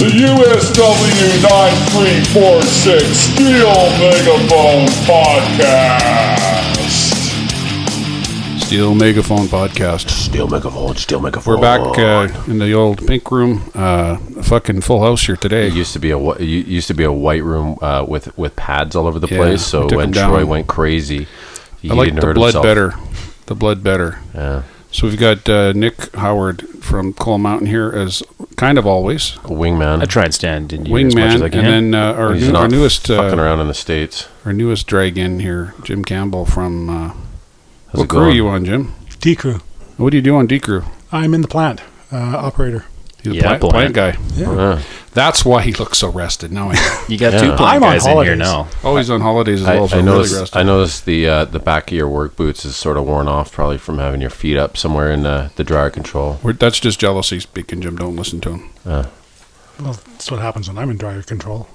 The USW 9346 Steel Megaphone Podcast. Steel Megaphone Podcast. Steel Megaphone. We're back in the old pink room. Fucking full house here today. It used to be a white room with pads all over the place. So when Troy went crazy, I like the blood better. The blood better. Yeah. So we've got Nick Howard from Coal Mountain here as kind of always. A wingman. I try and stand in you as much Wingman, as I can. and then our newest fucking around in the States. Our newest drag in here, Jim Campbell from. How's what it crew going? are you on, Jim? D crew. What do you do on D crew? I'm in the plant, operator. He's a plant guy. Yeah. That's why he looks so rested. Now I know. You got two plant guys in here now. Oh, he's on holidays as well. So I really rested. noticed the back of your work boots is sort of worn off, probably from having your feet up somewhere in the dryer control. That's just jealousy speaking, Jim. Don't listen to him. Well, that's what happens when I'm in dryer control.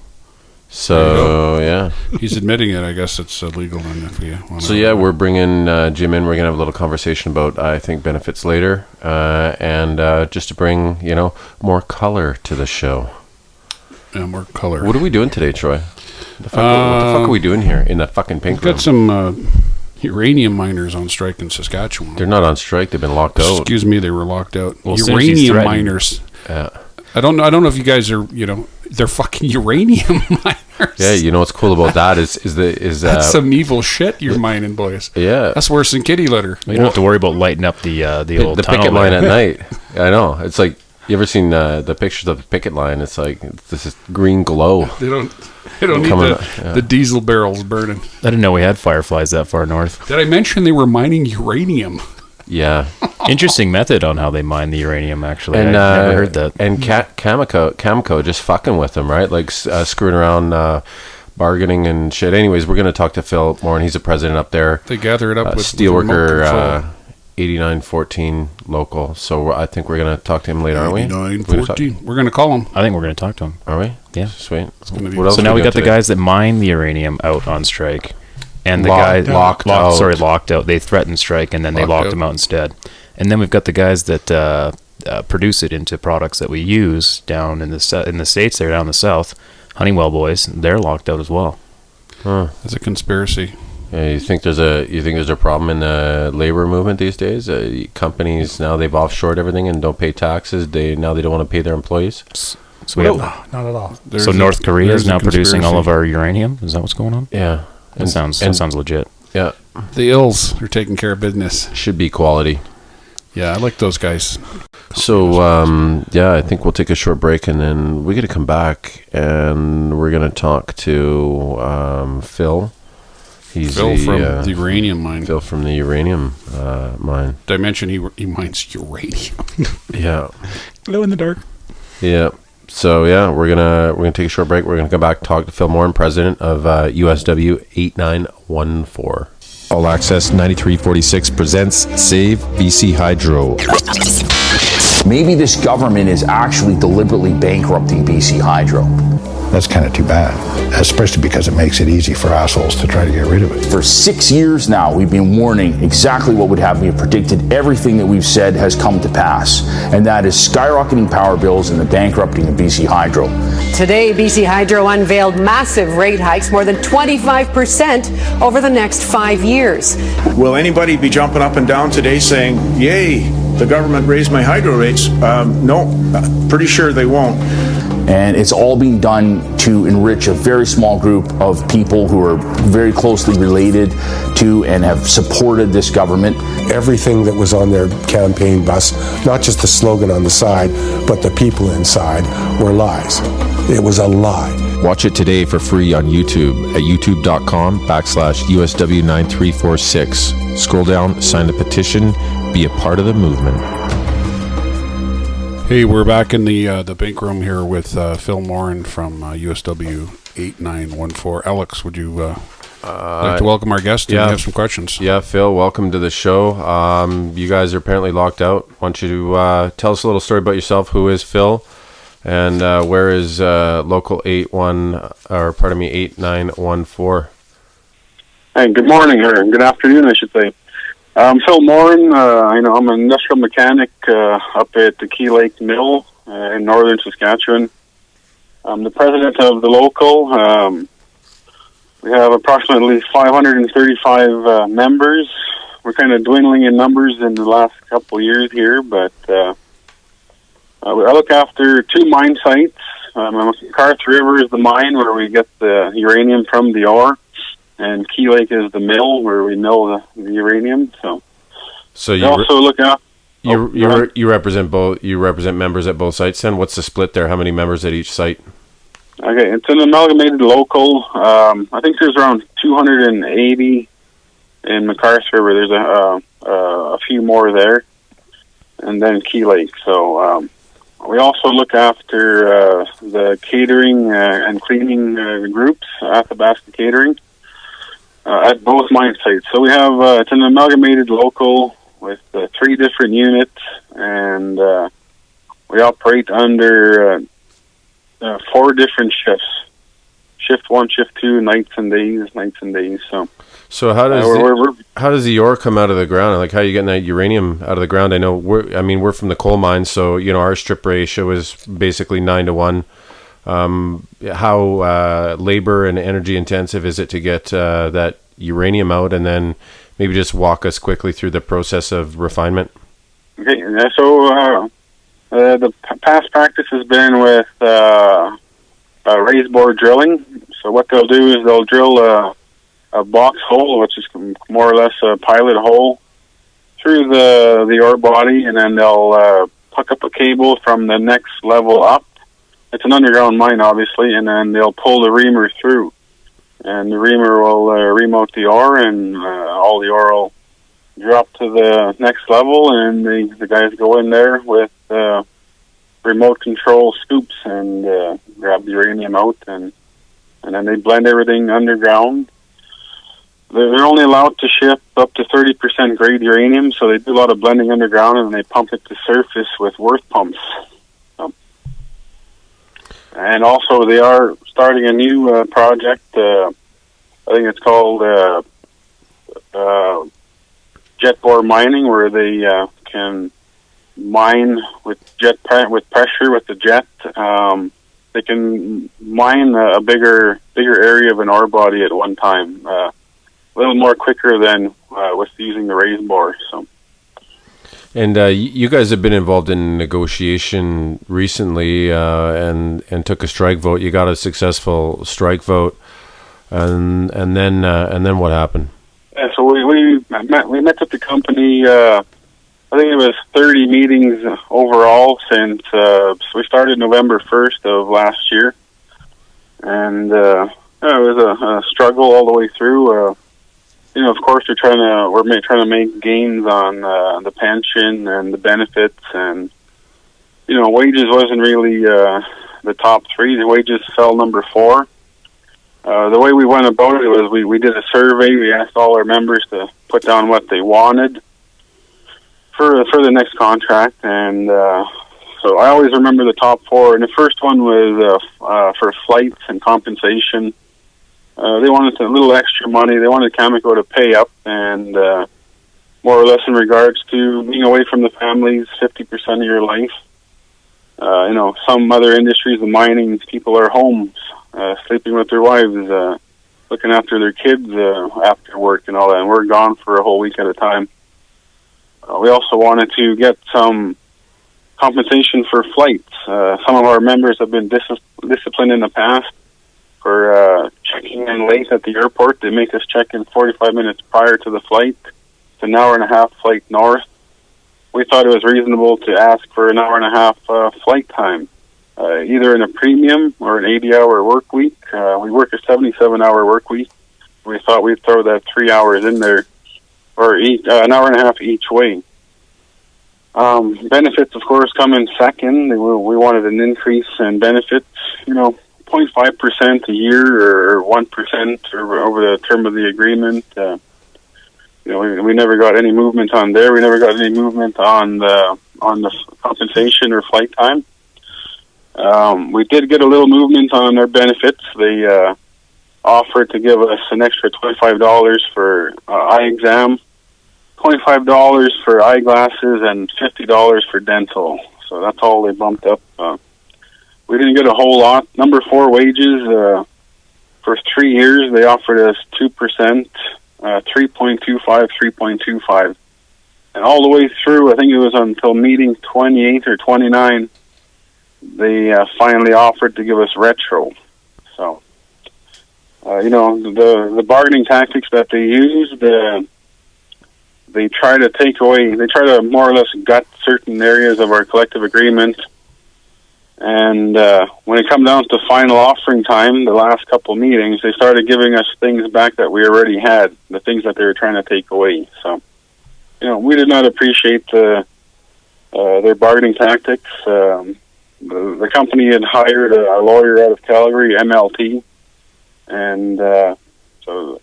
So yeah, he's admitting it. I guess it's illegal. Then if we want so yeah, we're bringing Jim in. We're gonna have a little conversation about I think benefits later, and just to bring more color to the show. Yeah, more color. What are we doing today, Troy? What the fuck are we doing here in the fucking pink room? Got some uranium miners on strike in Saskatchewan. They're not on strike. They've been locked out. Excuse me, they were locked out. Well, uranium miners. Yeah. I don't know if you guys are, they're fucking uranium miners. Yeah, you know what's cool about that is that's some evil shit you're mining, boys. Yeah, that's worse than kitty litter. You don't have to worry about lighting up the old the tunnel picket line there. at night. I know. It's like, you ever seen the pictures of the picket line? It's like this is green glow. They don't need the diesel barrels burning. I didn't know we had fireflies that far north. Did I mention they were mining uranium? Yeah. Interesting method on how they mine the uranium, actually. And, I never heard that. And Cameco just fucking with them, right? Like screwing around, bargaining and shit. Anyways, we're going to talk to Phil Moran. He's the president up there. They gather it up with Steelworker 8914 local. So I think we're going to talk to him later, aren't we? 8914. We're going to call him. I think we're going to talk to him. Are we? Yeah. Sweet. What else so now we got the guys that mine the uranium out on strike. And the guys locked out. They threatened strike, and then they locked them out instead. And then we've got the guys that produce it into products that we use down in the States. They're down in the South. Honeywell boys, they're locked out as well. Huh. It's a conspiracy. Yeah, you think there's a problem in the labor movement these days? Companies now they've offshored everything and don't pay taxes. They don't want to pay their employees. So not at all. North Korea is now producing all of our uranium. Is that what's going on? Yeah. That sounds legit. Yeah. The Ills are taking care of business. Should be quality. Yeah, I like those guys. So, I think we'll take a short break, and then we're going to come back, and we're going to talk to Phil. He's Phil from the uranium mine. Phil from the uranium mine. Did I mention he mines uranium? Yeah. Glow in the dark. Yeah. So we're gonna take a short break. We're gonna come back, talk to Phil Moran, president of USW 8914. All Access 9346 presents Save BC Hydro. Maybe this government is actually deliberately bankrupting BC Hydro. That's kind of too bad, especially because it makes it easy for assholes to try to get rid of it. For 6 years now, we've been warning exactly what would happen. We've predicted everything that we've said has come to pass, and that is skyrocketing power bills and the bankrupting of BC Hydro. Today, BC Hydro unveiled massive rate hikes, more than 25% over the next 5 years. Will anybody be jumping up and down today saying, yay, the government raised my hydro rates? No, pretty sure they won't. And it's all being done to enrich a very small group of people who are very closely related to and have supported this government. Everything that was on their campaign bus, not just the slogan on the side, but the people inside, were lies. It was a lie. Watch it today for free on YouTube at youtube.com/USW9346. Scroll down, sign the petition, be a part of the movement. Hey, we're back in the pink room here with Phil Moran from USW 8914. Alex, would you like to welcome our guest? Yeah, have some questions. Yeah, Phil, welcome to the show. You guys are apparently locked out. Why don't you tell us a little story about yourself? Who is Phil, and where is local 8914? Hey, good morning, or good afternoon, I should say. Phil Moran, I'm an industrial mechanic up at the Key Lake Mill in northern Saskatchewan. I'm the president of the local. We have approximately 535 members. We're kind of dwindling in numbers in the last couple of years here, but I look after 2 mine sites. McArthur River is the mine where we get the uranium from the ore, and Key Lake is the mill where we mill the uranium. So you also look after. You represent both. You represent members at both sites. Then what's the split there? How many members at each site? Okay, it's an amalgamated local. I think there's around 280 in McArthur River. There's a few more there, and then Key Lake. So we also look after the catering and cleaning groups, Athabasca Catering, at both mine sites. So we have it's an amalgamated local with 3 different units, and we operate under 4 different shifts. Shift 1, shift 2, nights and days. So how does the ore come out of the ground? Like, how are you getting that uranium out of the ground? I know we're from the coal mines, so our strip ratio is basically 9-to-1. How labor and energy intensive is it to get that uranium out, and then maybe just walk us quickly through the process of refinement? Okay, so the past practice has been with raised bore drilling. So what they'll do is they'll drill a box hole, which is more or less a pilot hole, through the ore body, and then they'll hook up a cable from the next level up. It's an underground mine, obviously, and then they'll pull the reamer through. And the reamer will ream out the ore, and all the ore will drop to the next level, and the guys go in there with remote control scoops and grab the uranium out, and then they blend everything underground. They're only allowed to ship up to 30% grade uranium, so they do a lot of blending underground, and they pump it to surface with worth pumps. And also, they are starting a new project. I think it's called jet bore mining, where they can mine with pressure with the jet. They can mine a bigger area of an ore body at one time, a little more quicker than with using the raised bore. So. And you guys have been involved in negotiation recently, and took a strike vote. You got a successful strike vote, and then what happened? Yeah, so we met with the company. I think it was 30 meetings overall since we started November 1st of last year, and it was a struggle all the way through. Of course, we're trying to make gains on the pension and the benefits, and wages wasn't really the top 3. The wages fell number 4. The way we went about it was we did a survey. We asked all our members to put down what they wanted for the next contract, and so I always remember the top 4. And the first one was for flights and compensation. They wanted a little extra money. They wanted Cameco to pay up, and more or less in regards to being away from the families 50% of your life. Some other industries, the mining, people are home, sleeping with their wives, looking after their kids after work and all that, and we're gone for a whole week at a time. We also wanted to get some compensation for flights. Some of our members have been disciplined in the past for checking in late at the airport. They make us check in 45 minutes prior to the flight. It's an hour and a half flight north. We thought it was reasonable to ask for an hour and a half flight time, either in a premium or an 80-hour work week. We work a 77-hour work week. We thought we'd throw that 3 hours in there, or an hour and a half each way. Benefits, of course, come in second. We wanted an increase in benefits, 0.5% a year or 1% over the term of the agreement. We never got any movement on there. We never got any movement on the compensation or flight time. We did get a little movement on our benefits. They offered to give us an extra $25 for eye exam, $25 for eyeglasses, and $50 for dental. So that's all they bumped up. we didn't get a whole lot. Number 4 wages, for 3 years, they offered us 2%, 3.25, 3.25. And all the way through, I think it was until meeting 28 or 29, they finally offered to give us retro. So, the bargaining tactics that they used, they try to take away, they try to more or less gut certain areas of our collective agreement. And when it come down to final offering time, the last couple meetings, they started giving us things back that we already had, the things that they were trying to take away. So, we did not appreciate their bargaining tactics. The company had hired a lawyer out of Calgary, MLT, and so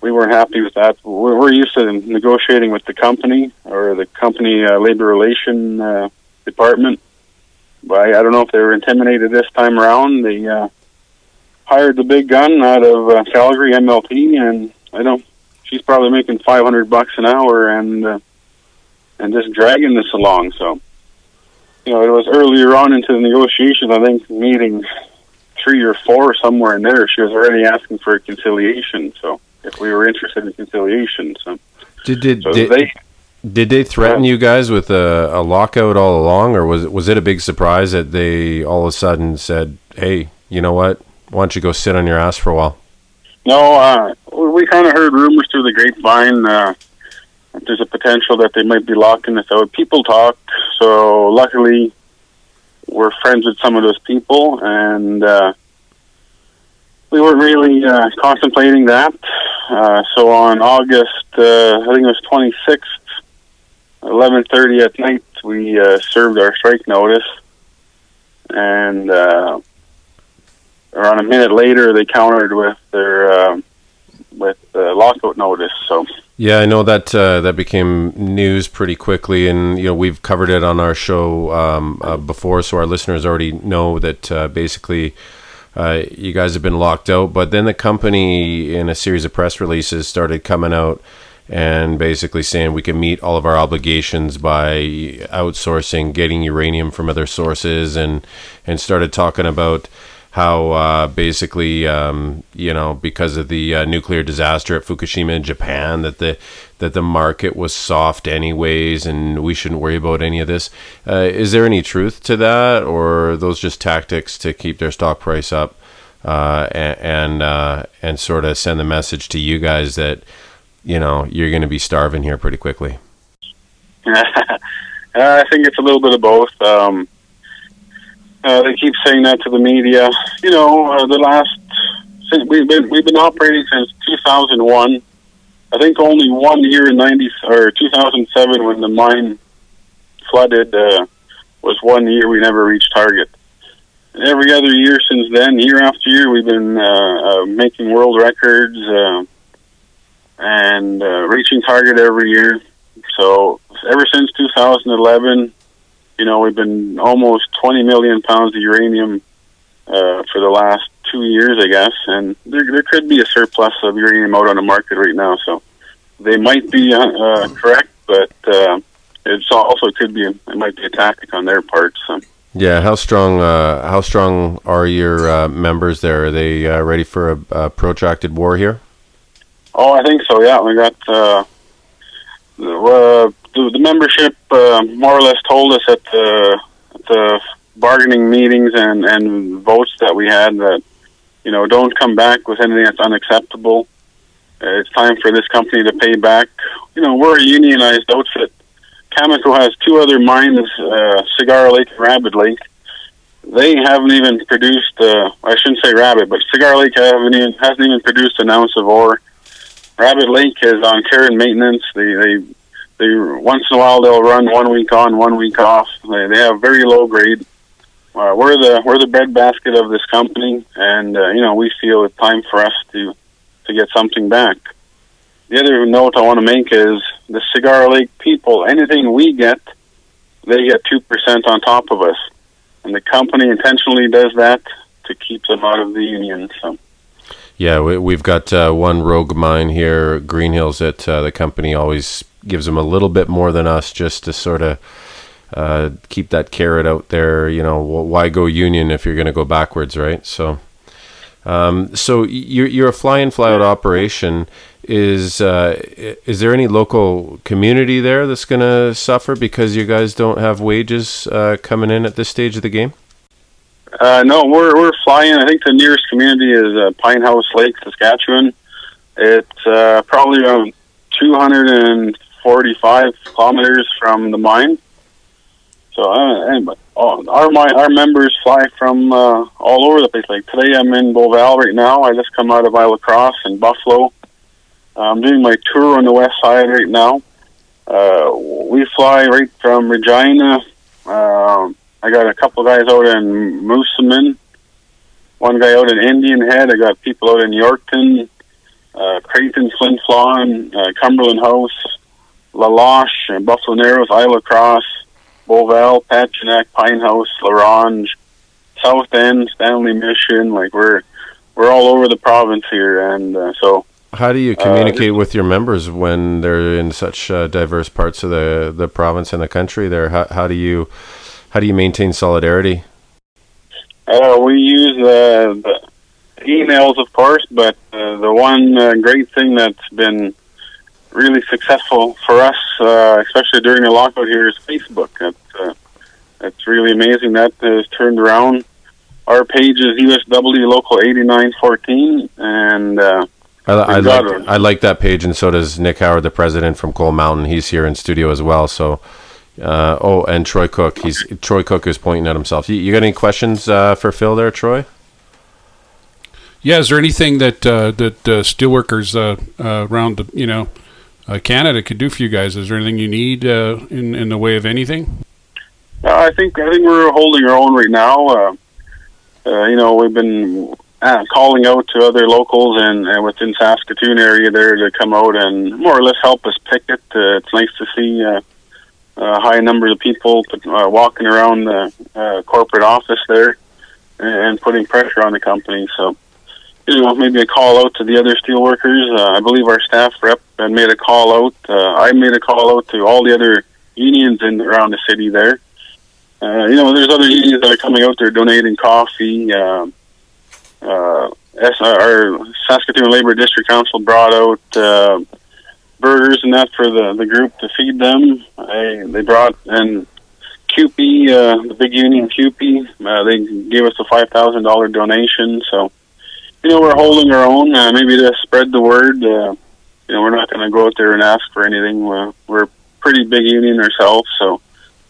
we weren't happy with that. We're used to negotiating with the company or the company labor relation department. But I don't know if they were intimidated this time around. They hired the big gun out of Calgary, MLT, and she's probably making $500 an hour and just dragging this along. So, it was earlier on into the negotiations, I think meeting 3 or 4, somewhere in there, she was already asking for a conciliation. So, if we were interested in conciliation, Did they threaten you guys with a lockout all along, or was it a big surprise that they all of a sudden said, "Hey, you know what? Why don't you go sit on your ass for a while?" No, we kind of heard rumors through the grapevine. There's a potential that they might be locking us out. People talk, so luckily we're friends with some of those people, and we weren't really contemplating that. So on August, I think it was 26th, 11:30 at night, we served our strike notice, and around a minute later, they countered with their lockout notice. So yeah, I know that that became news pretty quickly, and we've covered it on our show before, so our listeners already know that basically you guys have been locked out. But then the company, in a series of press releases, started coming out and basically saying we can meet all of our obligations by outsourcing, getting uranium from other sources, and started talking about how basically, because of the nuclear disaster at Fukushima in Japan, that the market was soft anyways, and we shouldn't worry about any of this. Is there any truth to that, or are those just tactics to keep their stock price up and sort of send the message to you guys that you're going to be starving here pretty quickly? I think it's a little bit of both. They keep saying that to the media. We've been operating since 2001. I think only 1 year in 2007, when the mine flooded, was 1 year we never reached target. And every other year since then, year after year, we've been making world records and reaching target every year. So ever since 2011, we've been almost 20 million pounds of uranium for the last 2 years, I guess. And there could be a surplus of uranium out on the market right now. So they might be correct, but it also it might be a tactic on their part. So. Yeah, how strong are your members there? Are they ready for a protracted war here? Oh, I think so. Yeah, we got the membership more or less told us at the bargaining meetings and votes that we had that don't come back with anything that's unacceptable. It's time for this company to pay back. We're a unionized outfit. Cameco has 2 other mines, Cigar Lake and Rabbit Lake. They haven't even produced, I shouldn't say Rabbit, but Cigar Lake hasn't even produced an ounce of ore. Rabbit Lake is on care and maintenance. They once in a while they'll run 1 week on, 1 week off. They have very low grade. We're the breadbasket of this company, and we feel it's time for us to get something back. The other note I want to make is the Cigar Lake people, anything we get, they get 2% on top of us. And the company intentionally does that to keep them out of the union. So. Yeah, we've got one rogue mine here, Green Hills, that the company always gives them a little bit more than us just to sort of keep that carrot out there. Why go union if you're going to go backwards, right? So, so you're a fly-in, fly-out operation. Is there any local community there that's going to suffer because you guys don't have wages coming in at this stage of the game? No, we're flying. I think the nearest community is Pine House Lake, Saskatchewan. It's probably around 245 kilometers from the mine. So anyway, our members fly from all over the place. Like today, I'm in Beauval right now. I just come out of Isle Cross and Buffalo. I'm doing my tour on the west side right now. We fly right from Regina. I got a couple guys out in Moosomin, one guy out in Indian Head. I got people out in Yorkton, Creighton, Flin Flon, Cumberland House, La Loche, Buffalo Narrows, Isle Cross, Beauval, Pachinak, Pine House, LaRange, South End, Stanley Mission. Like we're all over the province here, and so. How do you communicate with your members when they're in such diverse parts of the province and the country? There, how do you maintain solidarity? We use the emails, of course, but the one great thing that's been really successful for us, especially during the lockout here, is Facebook. That's really amazing. That has turned around. Our page is USW Local 8914, and I like that page, and so does Nick Howard, the president from Coal Mountain. He's here in studio as well. So, and Troy Cook. Troy Cook is pointing at himself. You got any questions for Phil there, Troy? Yeah, is there anything that steelworkers around Canada could do for you guys? Is there anything you need in the way of anything? I think we're holding our own right now. We've been calling out to other locals and within Saskatoon area there to come out and more or less help us picket. It's nice to see high numbers of people walking around the corporate office there and putting pressure on the company. So, maybe a call out to the other steelworkers. I believe our staff rep had made a call out. I made a call out to all the other unions around the city there. There's other unions that are coming out there donating coffee. Our Saskatoon Labour District Council brought out burgers and that for the group to feed them. They brought in CUPE, the big union CUPE. They gave us a $5,000 donation. So, we're holding our own. Maybe to spread the word. We're not going to go out there and ask for anything. We're a pretty big union ourselves, so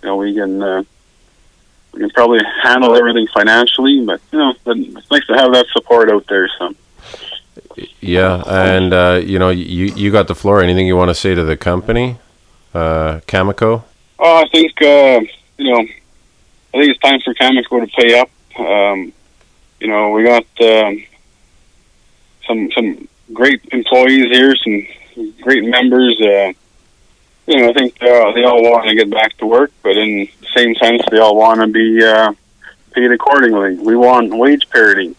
we can probably handle everything financially, but it's nice to have that support out there. So yeah, and you got the floor. Anything you want to say to the company, Cameco? Oh, I think it's time for Cameco to pay up. We got some great employees here, some great members. I think they all want to get back to work, but in the same sense, they all want to be paid accordingly. We want wage parity.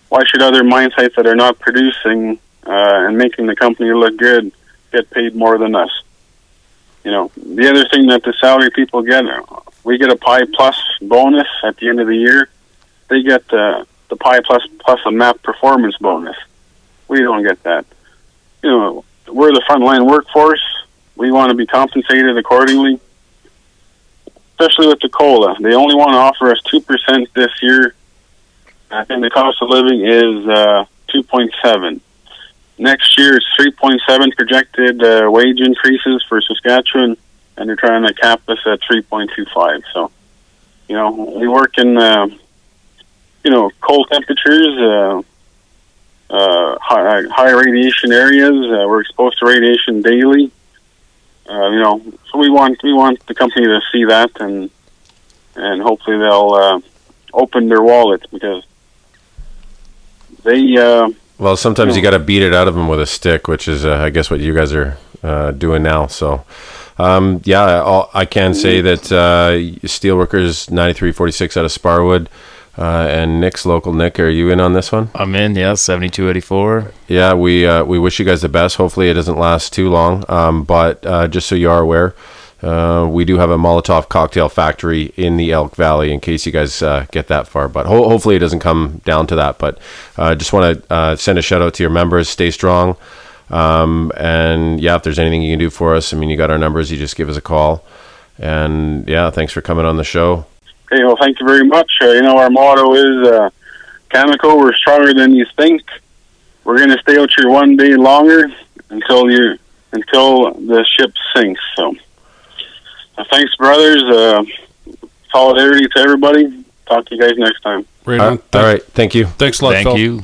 Why should other mine sites that are not producing and making the company look good get paid more than us? The other thing that the salary people get, we get a Pi Plus bonus at the end of the year. They get the Pi Plus a MAP performance bonus. We don't get that. We're the frontline workforce. We want to be compensated accordingly, especially with the COLA. They only want to offer us 2% this year. I think the cost of living is 2.7. Next year, it's 3.7 projected wage increases for Saskatchewan, and they're trying to cap us at 3.25. So, we work in, cold temperatures, high radiation areas. We're exposed to radiation daily. So we want the company to see that, and hopefully they'll open their wallets, because they. Well, sometimes you got to beat it out of them with a stick, which is, I guess, what you guys are doing now. So, I can say that Steelworkers 9346 out of Sparwood. And Nick's local. Nick, are you in on this one? I'm in, yeah, 7284. Yeah, we wish you guys the best. Hopefully it doesn't last too long. But just so you are aware, We do have a Molotov cocktail factory in the Elk Valley, in case you guys get that far. But hopefully it doesn't come down to that. But just want to send a shout out to your members. Stay strong. And yeah, if there's anything you can do for us, I mean, you got our numbers. You just give us a call. And yeah, thanks for coming on the show. Okay, well, thank you very much. Our motto is Cameco, we're stronger than you think. We're going to stay out here one day longer until the ship sinks. So, thanks, brothers. Solidarity to everybody. Talk to you guys next time. Right on. All right. Thank you. Thanks a lot, Thank Phil. you.